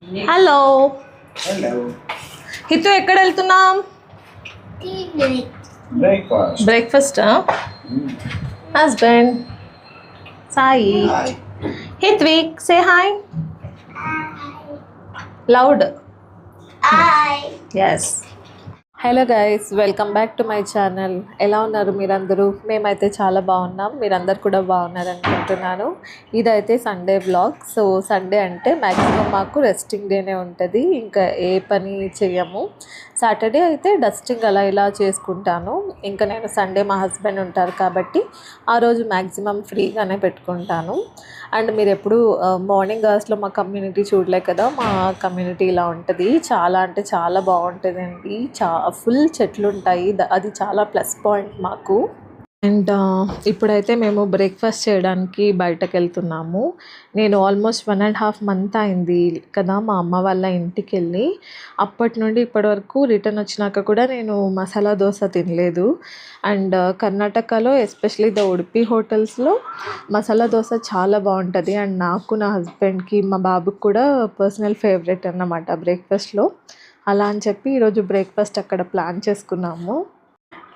Hello hello Hitu ఎక్కడ వెళ్తున్నాం? Breakfast breakfast. Husband Sai. Hi Hithvik say hi loud. Yes. Hello guys, welcome back to my channel. ఎలా ఉన్నారు మీరందరూ? మేమైతే చాలా బాగున్నాం, మీరందరు కూడా బాగున్నారు అనుకుంటున్నాను. ఇదైతే సండే వ్లాగ్. సో సండే అంటే మ్యాక్సిమం మాకు రెస్టింగ్ డేనే ఉంటుంది, ఇంకా ఏ పని చేయము. సాటర్డే అయితే డస్టింగ్ అలా ఇలా చేసుకుంటాను. ఇంకా నేను సండే మా హస్బెండ్ ఉంటారు కాబట్టి ఆ రోజు మ్యాక్సిమం ఫ్రీగానే పెట్టుకుంటాను. అండ్ మీరు ఎప్పుడు మార్నింగ్ అవర్స్లో మా కమ్యూనిటీ చూడలే కదా, మా కమ్యూనిటీ ఇలా ఉంటుంది. చాలా అంటే చాలా బాగుంటుందండి. ఫుల్ చెట్లు ఉంటాయి, అది చాలా ప్లస్ పాయింట్ మాకు. అండ్ ఇప్పుడైతే మేము బ్రేక్ఫాస్ట్ చేయడానికి బయటకు వెళ్తున్నాము. నేను ఆల్మోస్ట్ 1.5 మంత్ అయింది కదా మా అమ్మ వాళ్ళ ఇంటికి వెళ్ళి. అప్పటి నుండి ఇప్పటి వరకు రిటర్న్ వచ్చినాక కూడా నేను మసాలా దోశ తినలేదు. అండ్ కర్ణాటకలో ఎస్పెషలీ ద ఉడిపి హోటల్స్లో మసాలా దోశ చాలా బాగుంటుంది. అండ్ నాకు, నా హస్బెండ్కి, మా బాబుకి కూడా పర్సనల్ ఫేవరెట్ అన్నమాట బ్రేక్ఫాస్ట్లో. అలా అని చెప్పి ఈరోజు బ్రేక్ఫాస్ట్ అక్కడ ప్లాన్ చేసుకున్నాము.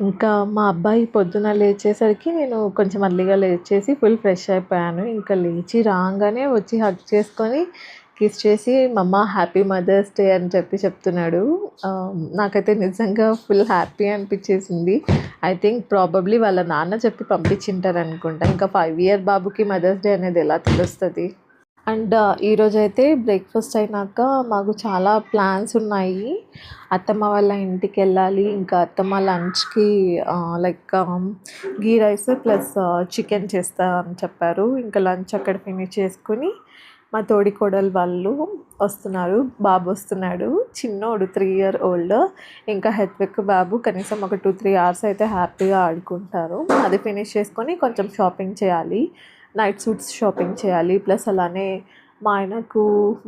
ఇంకా మా అబ్బాయి పొద్దున లేచేసరికి నేను కొంచెం అర్లీగా లేచేసి ఫుల్ ఫ్రెష్ అయిపోయాను. ఇంకా లేచి రాగానే వచ్చి హగ్ చేసుకొని కిస్ చేసి మమ్మ హ్యాపీ మదర్స్ డే అని చెప్తున్నాడు. నాకైతే నిజంగా ఫుల్ హ్యాపీ అనిపించేసింది. ఐ థింక్ ప్రాబబ్లీ వాళ్ళ నాన్న చెప్పి పంపించింటారు అనుకుంటా. ఇంకా 5 year బాబుకి మదర్స్ డే అనేది ఎలా తెలుస్తుంది. అండ్ ఈరోజైతే బ్రేక్ఫాస్ట్ అయినాక మాకు చాలా ప్లాన్స్ ఉన్నాయి. అత్తమ్మ వాళ్ళ ఇంటికి వెళ్ళాలి. ఇంకా అత్తమ్మ లంచ్కి లైక్ గీ రైస్ ప్లస్ చికెన్ చేస్తా అని చెప్పారు. ఇంకా లంచ్ అక్కడ ఫినిష్ చేసుకుని మా తోడికోడలు వాళ్ళు వస్తున్నారు. బాబు వస్తున్నాడు, చిన్నోడు 3 year old. ఇంకా హెత్విక్ బాబు కనీసం ఒక 2-3 hours అయితే హ్యాపీగా ఆడుకుంటారు. అది ఫినిష్ చేసుకొని కొంచెం షాపింగ్ చేయాలి, నైట్ సూట్స్ షాపింగ్ చేయాలి. ప్లస్ అలానే మా ఆయనకు,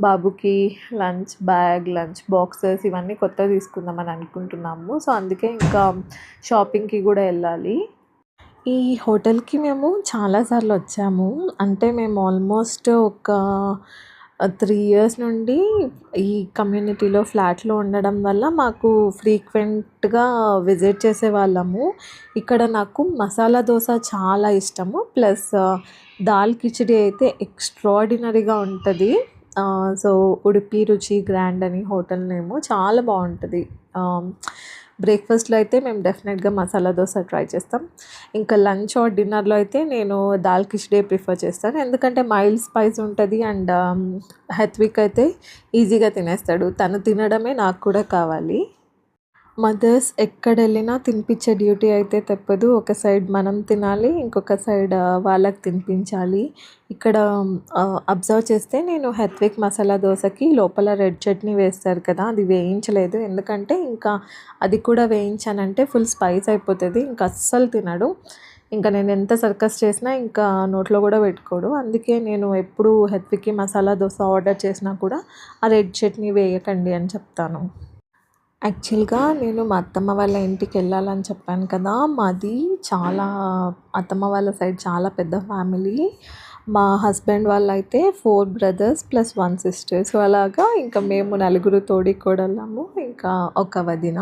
బాబుకి లంచ్ బ్యాగ్, లంచ్ బాక్సెస్ ఇవన్నీ కొత్తవి తీసుకుందామని అనుకుంటున్నాము. సో అందుకే ఇంకా షాపింగ్కి కూడా వెళ్ళాలి. ఈ హోటల్కి మేము చాలాసార్లు వచ్చాము. అంటే మేము ఆల్మోస్ట్ ఒక 3 years నుండి ఈ కమ్యూనిటీలో ఫ్లాట్లో ఉండడం వల్ల మాకు ఫ్రీక్వెంట్గా విజిట్ చేసేవాళ్ళము. ఇక్కడ నాకు మసాలా దోశ చాలా ఇష్టము. ప్లస్ దాల్ కిచిడి అయితే ఎక్స్ట్రాడినరీగా ఉంటుంది. సో ఉడిపి రుచి గ్రాండ్ అని హోటల్ నేము, చాలా బాగుంటుంది. బ్రేక్ఫాస్ట్లో అయితే మేము డెఫినెట్గా మసాలా దోశ ట్రై చేస్తాం. ఇంకా లంచ్ ఆర్ డిన్నర్లో అయితే నేను దాల్ కిచిడే ప్రిఫర్ చేస్తాను, ఎందుకంటే మైల్డ్ స్పైస్ ఉంటుంది. అండ్ హెత్విక్ అయితే ఈజీగా తినేస్తాడు. తను తినడమే నాకు కూడా కావాలి. మదర్స్ ఎక్కడెళ్ళినా తినిపించే డ్యూటీ అయితే తప్పదు. ఒక సైడ్ మనం తినాలి, ఇంకొక సైడ్ వాళ్ళకి తినిపించాలి. ఇక్కడ అబ్జర్వ్ చేస్తే నేను హెత్విక్ మసాలా దోశకి లోపల రెడ్ చట్నీ వేస్తారు కదా, అది వేయించలేదు. ఎందుకంటే ఇంకా అది కూడా వేయించానంటే ఫుల్ స్పైస్ అయిపోతుంది, ఇంకా అస్సలు తినడు. ఇంకా నేను ఎంత సర్కస్ చేసినా ఇంకా నోట్లో కూడా పెట్టుకోడు. అందుకే నేను ఎప్పుడు హెత్విక్కి మసాలా దోశ ఆర్డర్ చేసినా కూడా ఆ రెడ్ చట్నీ వేయకండి అని చెప్తాను. యాక్చువల్గా నేను మా అత్తమ్మ వాళ్ళ ఇంటికి వెళ్ళాలని చెప్పాను కదా, మాది చాలా అత్తమ్మ వాళ్ళ సైడ్ చాలా పెద్ద ఫ్యామిలీ. మా హస్బెండ్ వాళ్ళైతే 4 brothers ప్లస్ 1 sister. సో అలాగా ఇంకా మేము నలుగురు తోడికోడళ్ళము, ఇంకా ఒక వదిన.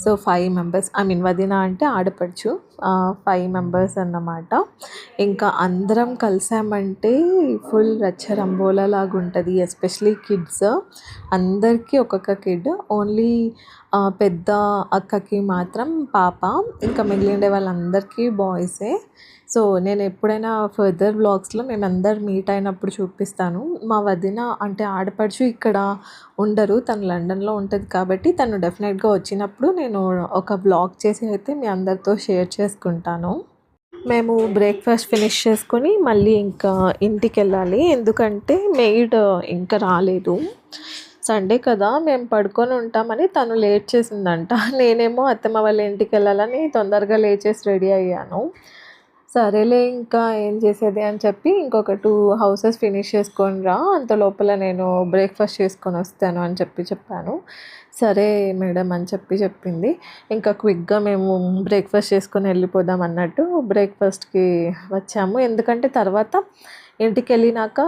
సో 5 members, ఐ మీన్ వదిన అంటే ఆడపడుచు. 5 members అన్నమాట. ఇంకా అందరం కలిసామంటే ఫుల్ రచ్చరంబోలలాగా ఉంటుంది. ఎస్పెషలీ కిడ్స్ అందరికీ ఒక్కొక్క కిడ్. ఓన్లీ పెద్ద అక్కకి మాత్రం పాప, ఇంకా మిగిలిన వాళ్ళందరికీ బాయ్సే. సో నేను ఎప్పుడైనా ఫర్దర్ వ్లాగ్స్లో మేమందరం మీట్ అయినప్పుడు చూపిస్తాను. మా వదిన అంటే ఆడపడుచు ఇక్కడ ఉండరు, తను లండన్లో ఉంటుంది కాబట్టి తను డెఫినెట్గా వచ్చినప్పుడు నేను ఒక వ్లాగ్ చేసి అయితే మీ అందరితో షేర్ చేసుకుంటాను. మేము బ్రేక్ఫాస్ట్ ఫినిష్ చేసుకొని మళ్ళీ ఇంకా ఇంటికి వెళ్ళాలి, ఎందుకంటే మెయిడ్ ఇంకా రాలేదు. సండే కదా మేము పడుకొని ఉంటామని తను లేట్ చేసిందంట. నేనేమో అత్తమ్మ వాళ్ళ ఇంటికి వెళ్ళాలని తొందరగా లేచేసి రెడీ అయ్యాను. సరేలే ఇంకా ఏం చేసేది అని చెప్పి ఇంకొక 2 houses ఫినిష్ చేసుకొని రా, అంత లోపల నేను బ్రేక్ఫాస్ట్ చేసుకొని వస్తాను అని చెప్పాను. సరే మేడం అని చెప్పింది. ఇంకా క్విక్గా మేము బ్రేక్ఫాస్ట్ చేసుకొని వెళ్ళిపోదాం అన్నట్టు బ్రేక్ఫాస్ట్కి వచ్చాము. ఎందుకంటే తర్వాత ఇంటికి వెళ్ళినాక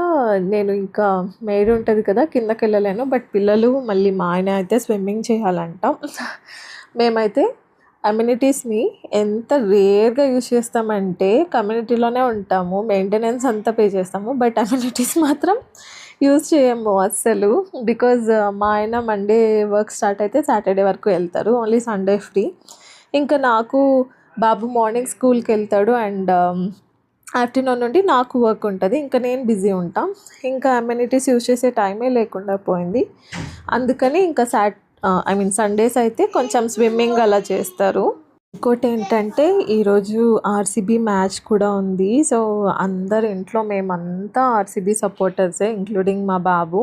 నేను ఇంకా మేడ్ ఉంటుంది కదా, కిందకి వెళ్ళలేను. బట్ పిల్లలు మళ్ళీ మా ఆయన అయితే స్విమ్మింగ్ చేయాలంట. మేమైతే అమ్యూనిటీస్ని ఎంత రేర్గా యూజ్ చేస్తామంటే, కమ్యూనిటీలోనే ఉంటాము, మెయింటెనెన్స్ అంతా పే చేస్తాము, బట్ అమ్యూనిటీస్ మాత్రం యూజ్ చేయము అస్సలు. బికాజ్ మా ఆయన మండే వర్క్ స్టార్ట్ అయితే సాటర్డే వరకు వెళ్తారు, ఓన్లీ సండే ఫ్రీ. ఇంకా నాకు బాబు మార్నింగ్ స్కూల్కి వెళ్తాడు అండ్ ఆఫ్టర్నూన్ నుండి నాకు వర్క్ ఉంటుంది, ఇంకా నేను బిజీ ఉంటాం. ఇంకా అమ్యూనిటీస్ యూజ్ చేసే టైమే లేకుండా పోయింది. అందుకని ఇంకా సండేస్ అయితే కొంచెం స్విమ్మింగ్ అలా చేస్తారు. ఇంకోటి ఏంటంటే ఈరోజు ఆర్సీబీ మ్యాచ్ కూడా ఉంది. సో అందరు ఇంట్లో మేమంతా ఆర్సీబీ సపోర్టర్సే, ఇంక్లూడింగ్ మా బాబు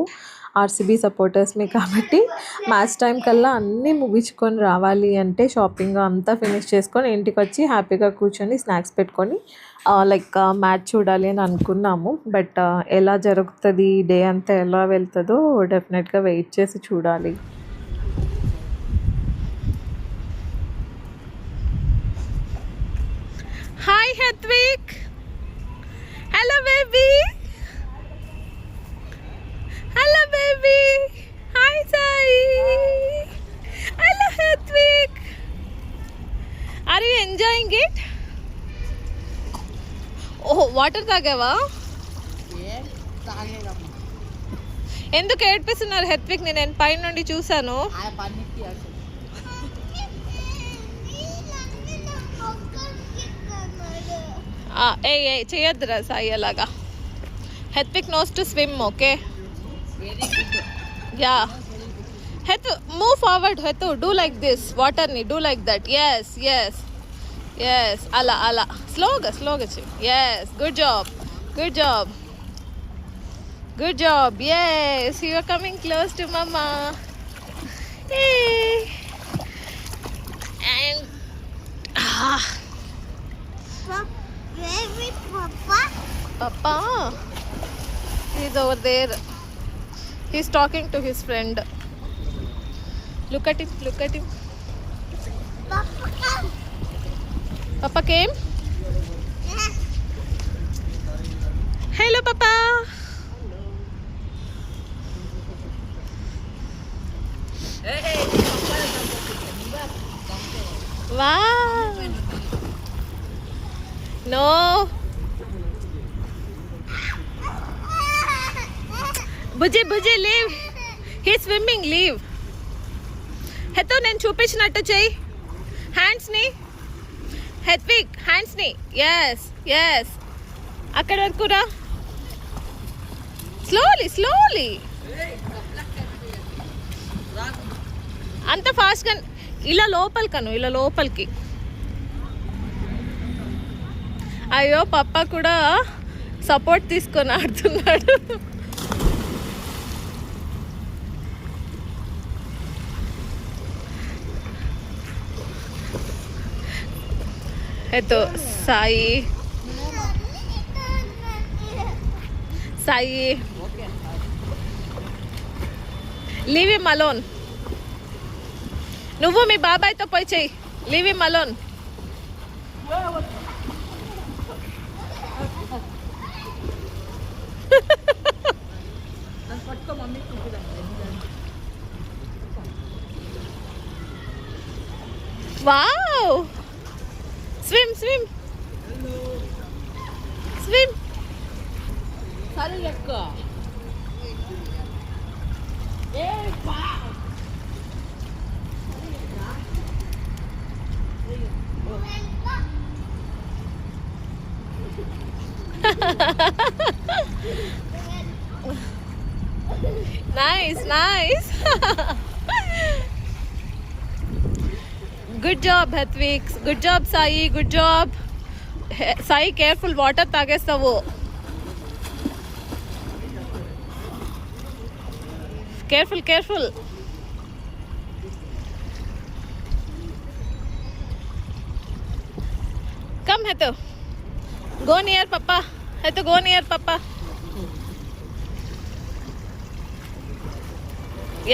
ఆర్సీబీ సపోర్టర్స్మే. కాబట్టి మ్యాచ్ టైం కల్లా అన్నీ ముగించుకొని రావాలి అంటే షాపింగ్ అంతా ఫినిష్ చేసుకొని ఇంటికి వచ్చి హ్యాపీగా కూర్చొని స్నాక్స్ పెట్టుకొని మ్యాచ్ చూడాలి అని అనుకున్నాము. బట్ ఎలా జరుగుతుంది, డే అంతా ఎలా వెళ్తుందో డెఫినెట్గా వెయిట్ చేసి చూడాలి. Hi Hethvik, hello baby, hello baby, hi Sai, hello Hethvik, are you enjoying it? ఓహో, వాటర్ తాగావా? ఎందుకు ఏడ్పిస్తున్నారు హెత్విక్? నేను పైన నుండి చూసాను. ఏ చేయొద్దురా సాయి అలాగా. Hethvik knows to swim, okay? Yeah Heth, move forward Heth, do like this, వాటర్ని do like that. Yes yes yes, అలా అలా స్లోగా చెయ్యి. Yes, good job, good job, good job. Yes, you are coming close to mamma. And Papa, he's over there. He's talking to his friend. Look at him, look at him. Papa came? Yeah. Hello, Papa. Hey. Wow. No. Bujji, leave. He's swimming, leave. Hethu, నేను చూపించినట్టు చెయ్యి. హ్యాండ్స్ని Hethvik, హ్యాండ్స్ని. Yes అక్కడ వరకు రా. Slowly అంత ఫాస్ట్గా. ఇలా లోపలికి. అయ్యో, పప్ప కూడా సపోర్ట్ తీసుకొని ఆడుతున్నాడు. ఎతో సాయి లీవ్ హిమ్ అలోన్. నువ్వు మీ బాబాయ్తో పోయి చెయ్యి. Leave him alone. Wow, swim. సరే లెక్క. Nice. Good job, Hatvik. Good job, Sai. Good job. Sai, careful. Water తాగేస్తావు. Careful. Come, Hethu. Go near Papa. Hethu, go near Papa.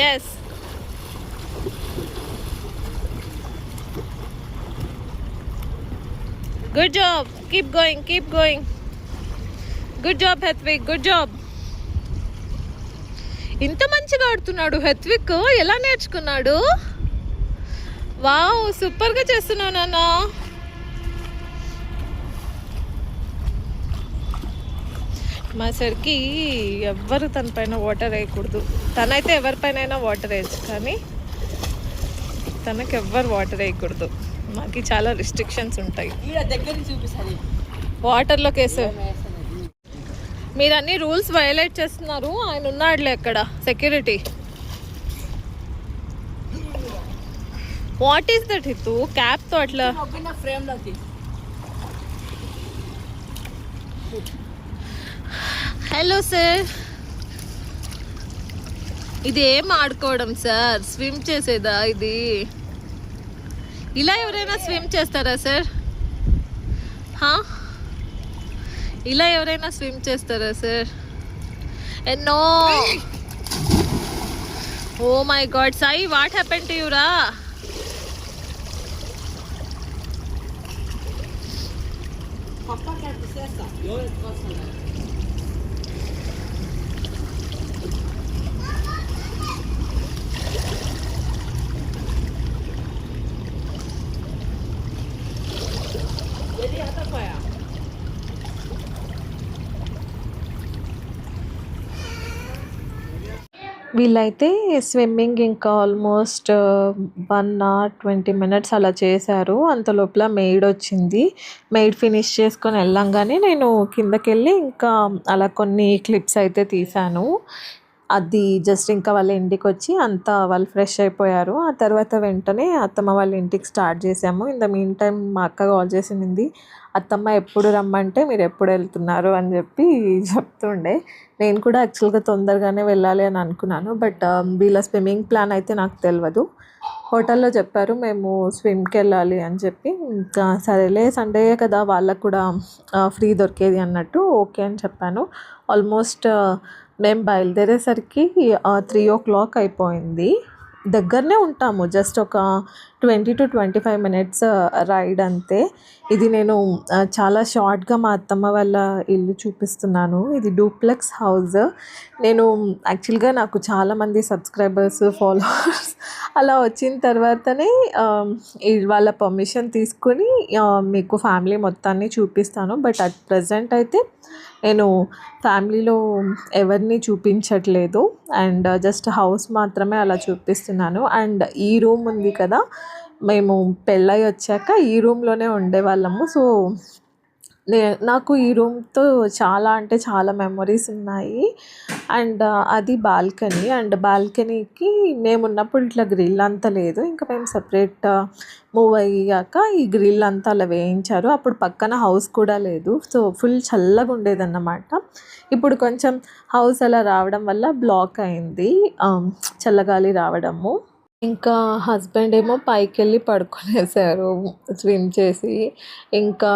Yes. Good job. Keep going. Good job Hethvik, good job. ఇంత మంచిగా ఆడుతున్నాడు హెత్విక్, ఎలా నేర్చుకున్నాడు? Wow, సూపర్గా చేస్తున్నావు నాన్న. మా సరికి ఎవ్వరు తన పైన వాటర్ వేయకూడదు. తనైతే ఎవరిపైన వాటర్ వేయచ్చు, కానీ తనకు ఎవ్వరు వాటర్ వేయకూడదు. మాకు చాలా రిస్ట్రిక్షన్స్ ఉంటాయి వాటర్లోకి వేసే. మీరు అన్ని రూల్స్ వయలేట్ చేస్తున్నారు. ఆయన ఉన్నాడులే అక్కడ security. What is that Hitu? క్యాప్తో అట్లా. హలో సార్, ఇది ఏం ఆడుకోవడం సార్? స్విమ్ చేసేదా ఇది? ఇలా ఎవరైనా స్విమ్ చేస్తారా సార్? ఇలా ఎవరైనా స్విమ్ చేస్తారా సార్? ఎన్నో. Oh my god Sai, what happen to you రా? వీళ్ళైతే స్విమ్మింగ్ ఇంకా ఆల్మోస్ట్ 1 hour 20 minutes అలా చేశారు. అంత లోపల మెయిడ్ వచ్చింది. మెయిడ్ ఫినిష్ చేసుకొని వెళ్ళంగానే నేను కిందకి వెళ్ళి ఇంకా అలా కొన్ని క్లిప్స్ అయితే తీశాను. అది జస్ట్ ఇంకా వాళ్ళ ఇంటికి వచ్చి అంతా వాళ్ళు ఫ్రెష్ అయిపోయారు. ఆ తర్వాత వెంటనే అత్తమ్మ వాళ్ళ ఇంటికి స్టార్ట్ చేసాము. ఇన్ ద మీన్ టైం మా అక్క కాల్ చేసింది. అత్తమ్మ ఎప్పుడు రమ్మంటే మీరు ఎప్పుడు వెళ్తున్నారు అని చెప్పి చెప్తుండే. నేను కూడా యాక్చువల్గా తొందరగానే వెళ్ళాలి అని అనుకున్నాను. బట్ వీళ్ళ స్విమ్మింగ్ ప్లాన్ అయితే నాకు తెలియదు. హోటల్లో చెప్పారు మేము స్విమ్కి వెళ్ళాలి అని చెప్పి. ఇంకా సరేలే సండే కదా, వాళ్ళకు కూడా ఫ్రీ దొరికేది అన్నట్టు ఓకే అని చెప్పాను. ఆల్మోస్ట్ మేము బయలుదేరేసరికి 3 o'clock అయిపోయింది. దగ్గరనే ఉంటాము, జస్ట్ ఒక 20 to 25 minutes రైడ్ అంతే. ఇది నేను చాలా షార్ట్గా మా అత్తమ్మ వాళ్ళ ఇల్లు చూపిస్తున్నాను. ఇది డూప్లెక్స్ హౌస్. నేను యాక్చువల్గా నాకు చాలామంది సబ్స్క్రైబర్స్, ఫాలోవర్స్ అలా వచ్చిన తర్వాతనే వాళ్ళ పర్మిషన్ తీసుకొని మీకు ఫ్యామిలీ మొత్తాన్ని చూపిస్తాను. బట్ అట్ ప్రజెంట్ అయితే నేను ఫ్యామిలీలో ఎవరిని చూపించట్లేదు. అండ్ జస్ట్ హౌస్ మాత్రమే అలా చూపిస్తున్నాను. అండ్ ఈ రూమ్ ఉంది కదా, మేము పెళ్ళై వచ్చాక ఈ రూమ్లోనే ఉండేవాళ్ళము. సో నాకు ఈ రూమ్తో చాలా అంటే చాలా మెమొరీస్ ఉన్నాయి. అండ్ అది బాల్కనీ. అండ్ బాల్కనీకి మేము ఉన్నప్పుడు ఇట్లా గ్రిల్ అంతా లేదు. ఇంకా మేము సపరేట్ మూవ్ అయ్యాక ఈ గ్రిల్ అంతా అలా వేయించారు. అప్పుడు పక్కన హౌస్ కూడా లేదు. సో ఫుల్ చల్లగా ఉండేదన్నమాట. ఇప్పుడు కొంచెం హౌస్ అలా రావడం వల్ల బ్లాక్ అయింది, చల్లగాలి రావడము. ఇంకా హస్బెండ్ ఏమో పైకి వెళ్ళి పడుకునేసారు స్విమ్ చేసి. ఇంకా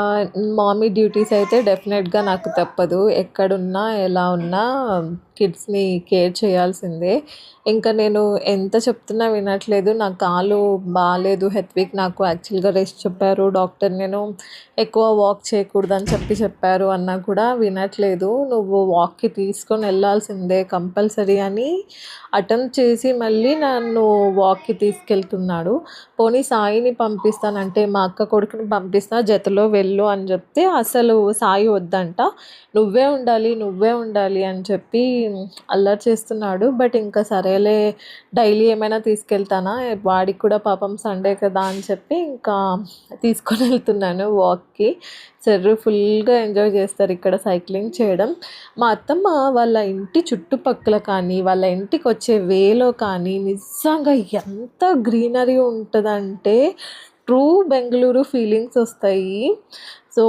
మమ్మీ డ్యూటీస్ అయితే డెఫినెట్గా నాకు తప్పదు. ఎక్కడున్నా ఎలా ఉన్నా కిడ్స్ని కేర్ చేయాల్సిందే. ఇంకా నేను ఎంత చెప్తున్నా వినట్లేదు. నా కాలు బాగాలేదు హెత్విక్, నాకు యాక్చువల్గా రెస్ట్ చెప్పారు డాక్టర్. నేను ఎక్కువ వాక్ చేయకూడదని చెప్పారు అన్నా కూడా వినట్లేదు. నువ్వు వాక్కి తీసుకొని వెళ్ళాల్సిందే కంపల్సరీ అని అటెంప్ట్ చేసి మళ్ళీ నన్ను వాక్కి తీసుకెళ్తున్నాడు. పోనీ సాయిని పంపిస్తానంటే, మా అక్క కొడుకుని పంపిస్తా జతలో వెళ్ళు అని చెప్తే అసలు సాయి వద్దంట. నువ్వే ఉండాలి అని చెప్పి అల్లరి చేస్తున్నాడు. బట్ ఇంకా సరేలే, డైలీ ఏమైనా తీసుకెళ్తానా, వాడికి కూడా పాపం సండే కదా అని చెప్పి ఇంకా తీసుకొని వెళ్తున్నాను వాక్కి. సర్రు ఫుల్గా ఎంజాయ్ చేస్తారు ఇక్కడ సైక్లింగ్ చేయడం. మా అత్తమ్మ వాళ్ళ ఇంటి చుట్టుపక్కల కానీ వాళ్ళ ఇంటికి వచ్చే వేలో కానీ నిజంగా ఎంత గ్రీనరీ ఉంటుందంటే ట్రూ బెంగళూరు ఫీలింగ్స్ వస్తాయి. సో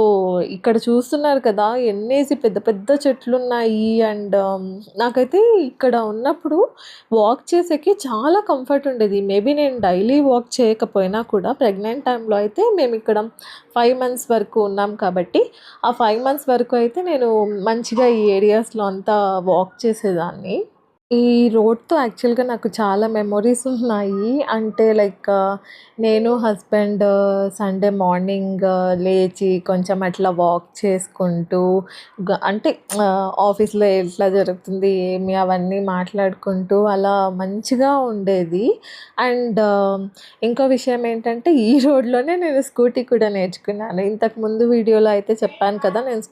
ఇక్కడ చూస్తున్నారు కదా ఎన్నేసి పెద్ద పెద్ద చెట్లు ఉన్నాయి. అండ్ నాకైతే ఇక్కడ ఉన్నప్పుడు వాక్ చేసేకి చాలా కంఫర్ట్ ఉండేది. మేబీ నేను డైలీ వాక్ చేయకపోయినా కూడా ప్రెగ్నెంట్ టైంలో అయితే మేము ఇక్కడ 5 months వరకు ఉన్నాం కాబట్టి ఆ 5 months వరకు అయితే నేను మంచిగా ఈ ఏరియాస్లో అంతా వాక్ చేసేదాన్ని. ఈ రోడ్‌తో యాక్చువల్‌గా నాకు చాలా మెమోరీస్ ఉన్నాయి. అంటే లైక్ నేను, హస్బెండ్ సండే మార్నింగ్ లేచి కొంచెం అట్లా వాక్ చేసుకుంటూ అంటే ఆఫీస్‌లో ఎట్లా జరుగుతుంది, ఏమి అవన్నీ మాట్లాడుకుంటూ అలా మంచిగా ఉండేది. అండ్ ఇంకో విషయం ఏంటంటే ఈ రోడ్‌లోనే నేను స్కూటీ కూడా నేర్చుకున్నాను. ఇంతకుముందు వీడియోలో అయితే చెప్పాను కదా! నేను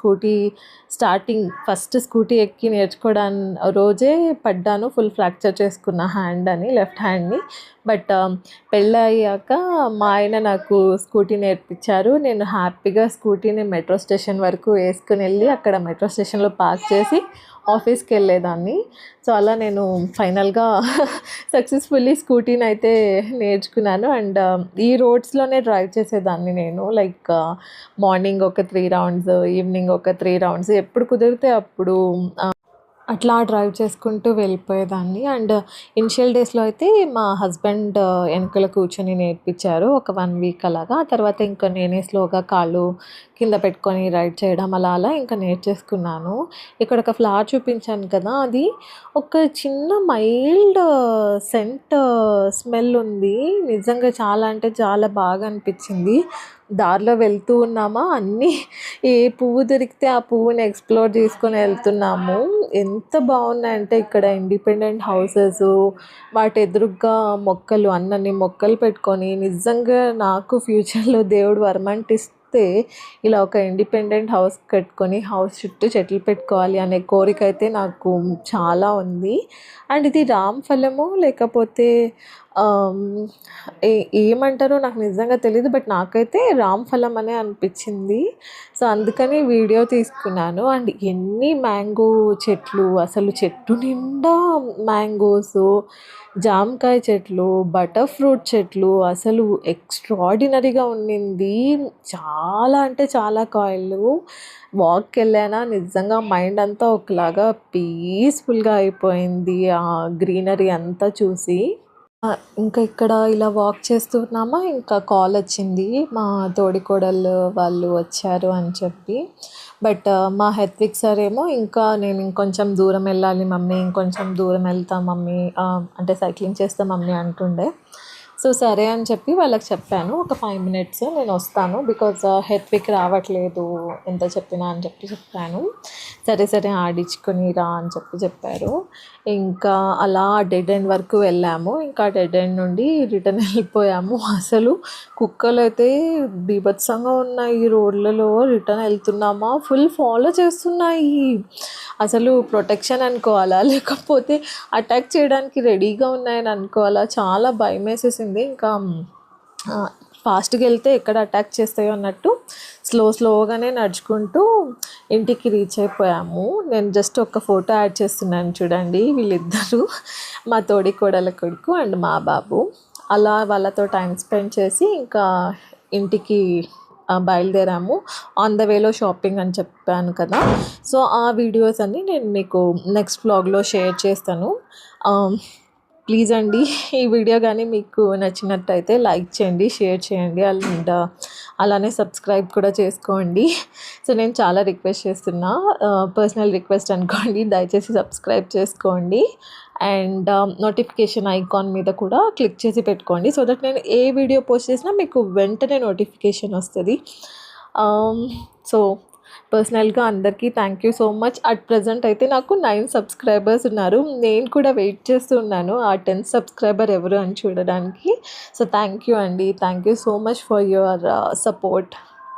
ఫస్ట్ స్కూటీ ఎక్కి రోజే పడ్డాను. ఫుల్ ఫ్రాక్చర్ చేసుకున్న లెఫ్ట్ హ్యాండ్‌ని. బట్ పెళ్ళయ్యాక మా ఆయన నాకు స్కూటీ నేర్పించారు. నేను హ్యాపీగా స్కూటీని మెట్రో స్టేషన్ వరకు వేసుకునెళ్ళి అక్కడ మెట్రో స్టేషన్‌లో పార్క్ చేసి ఆఫీస్‌కెళ్ళేదాన్ని. సో, అలా నేను ఫైనల్‌గా సక్సెస్‌ఫుల్లీ స్కూటీనయితే నేర్చుకున్నాను. అండ్ ఈ రోడ్స్‌లోనే డ్రైవ్ చేసేదాన్ని నేను. లైక్ మార్నింగ్ ఒక 3 రౌండ్స్, ఈవినింగ్ ఒక 3 రౌండ్స్ ఎప్పుడు కుదిరితే అప్పుడు అట్లా డ్రైవ్ చేసుకుంటూ వెళ్ళిపోయేదాన్ని. అండ్ ఇనిషియల్ డేస్‌లో అయితే మా హస్బెండ్ ఎనకాల కూర్చొని నేర్పించారు. ఒక 1 వీక్ అలాగా. ఆ తర్వాత ఇంకా నేనే స్లోగా కాళ్ళు కింద పెట్టుకొని రైడ్ చేయడం అలా అలా ఇంకా నేర్చేసుకున్నాను. ఇక్కడ ఒక ఫ్లవర్ చూపించాను కదా! అది ఒక చిన్న మైల్డ్ సెంట్ స్మెల్ ఉంది. నిజంగా చాలా అంటే చాలా బాగా అనిపించింది. దారిలో వెళ్తూ ఉన్నామా ఏ పువ్వు దొరికితే ఆ పువ్వుని ఎక్స్‌ప్లోర్ చేసుకొని వెళ్తున్నాము. ఎంత బాగున్నాయంటే ఇక్కడ ఇండిపెండెంట్ హౌసెసు, వాటి ఎదురుగ్గా మొక్కలు అన్నన్ని మొక్కలు పెట్టుకొని నిజంగా నాకు ఫ్యూచర్‌లో దేవుడు వరమంటిస్తే ఇలా ఒక ఇండిపెండెంట్ హౌస్ కట్టుకొని హౌస్ చుట్టూ చెట్లు పెట్టుకోవాలి అనే కోరిక అయితే నాకు చాలా ఉంది. అండ్ ఇది రామ్ ఫలమో లేకపోతే ఆహ్, ఏమంటారో నాకు నిజంగా తెలీదు. బట్ నాకైతే రామ్ ఫలం అనే అనిపించింది. సో, అందుకని వీడియో తీసుకున్నాను. అండ్ ఎన్ని మ్యాంగో చెట్లు, అసలు చెట్టు నిండా మ్యాంగోసు, జామకాయ చెట్లు, బటర్ ఫ్రూట్ చెట్లు అసలు ఎక్స్ట్రార్డినరీగా ఉండింది. చాలా అంటే చాలా కాయలు. వాక్‌కెళ్ళానా నిజంగా మైండ్ అంతా ఒకలాగా పీస్‌ఫుల్‌గా అయిపోయింది. ఆ గ్రీనరీ అంతా చూసి. ఇంకా ఇక్కడ ఇలా వాక్ చేస్తున్నామా, ఇంకా కాల్ వచ్చింది. మా తోడికోడళ్ళు వాళ్ళు వచ్చారు అని చెప్పి. బట్ మా హెత్విక్ సార్ ఏమో నేను ఇంకొంచెం దూరం వెళ్ళాలి మమ్మీ, ఇంకొంచెం దూరం వెళ్తా మమ్మీ, అంటే సైక్లింగ్ చేస్తా మమ్మీ అంటుండే. సో, సరే అని చెప్పి వాళ్ళకి చెప్పాను. ఒక 5 మినిట్స్ నేను వస్తాను. బికాజ్ హెత్విక్ రావట్లేదు ఎంత చెప్పినా అని చెప్పాను. సరే సరే ఆడించుకొని రా అని చెప్పారు. ఇంకా అలా డెడ్ ఎండ్ వరకు వెళ్ళాము. ఇంకా డెడ్ ఎండ్ నుండి రిటర్న్ వెళ్ళిపోయాము. అసలు కుక్కలైతే బీభత్సంగా ఉన్నాయి ఈ రోడ్లలో. రిటర్న్ వెళ్తున్నామా ఫుల్ ఫాలో చేస్తున్నాయి. అసలు ప్రొటెక్షన్ అనుకోవాలా లేకపోతే అటాక్ చేయడానికి రెడీగా ఉన్నాయని అనుకోవాలా, చాలా భయమేసేసింది. ఇంకా ఫాస్ట్‌గా వెళ్తే ఎక్కడ అటాక్ చేస్తాయో అన్నట్టు స్లోగానే నడుచుకుంటూ ఇంటికి రీచ్ అయిపోయాము. నేను జస్ట్ ఒక ఫోటో యాడ్ చేస్తున్నాను చూడండి. వీళ్ళిద్దరూ మా తోడికోడళ్ళ కొడుకు అండ్ మా బాబు. అలా వాళ్ళతో టైం స్పెండ్ చేసి ఇంకా ఇంటికి బయలుదేరాము. ఆన్ ద వేలో షాపింగ్ అని చెప్పాను కదా! సో, ఆ వీడియోస్ అన్నీ నేను మీకు నెక్స్ట్ వ్లాగ్‌లో షేర్ చేస్తాను. ప్లీజ్ అండి, ఈ వీడియో కానీ మీకు నచ్చినట్టయితే లైక్ చేయండి, షేర్ చేయండి అండ్ అలానే సబ్స్క్రైబ్ కూడా చేసుకోండి. సో, నేను చాలా రిక్వెస్ట్ చేస్తున్నా, పర్సనల్ రిక్వెస్ట్ అనుకోండి. దయచేసి సబ్స్క్రైబ్ చేసుకోండి అండ్ నోటిఫికేషన్ ఐకాన్ మీద కూడా క్లిక్ చేసి పెట్టుకోండి. సో దట్ నేను ఏ వీడియో పోస్ట్ చేసినా మీకు వెంటనే నోటిఫికేషన్ వస్తుంది. సో పర్సనల్గా అందరికీ thank you so much. At present అయితే నాకు 9 సబ్స్క్రైబర్స్ ఉన్నారు. నేను కూడా వెయిట్ చేస్తూ ఉన్నాను ఆ 10th సబ్స్క్రైబర్ ఎవరు అని చూడడానికి. సో థ్యాంక్ యూ అండి. Thank you so much for your support.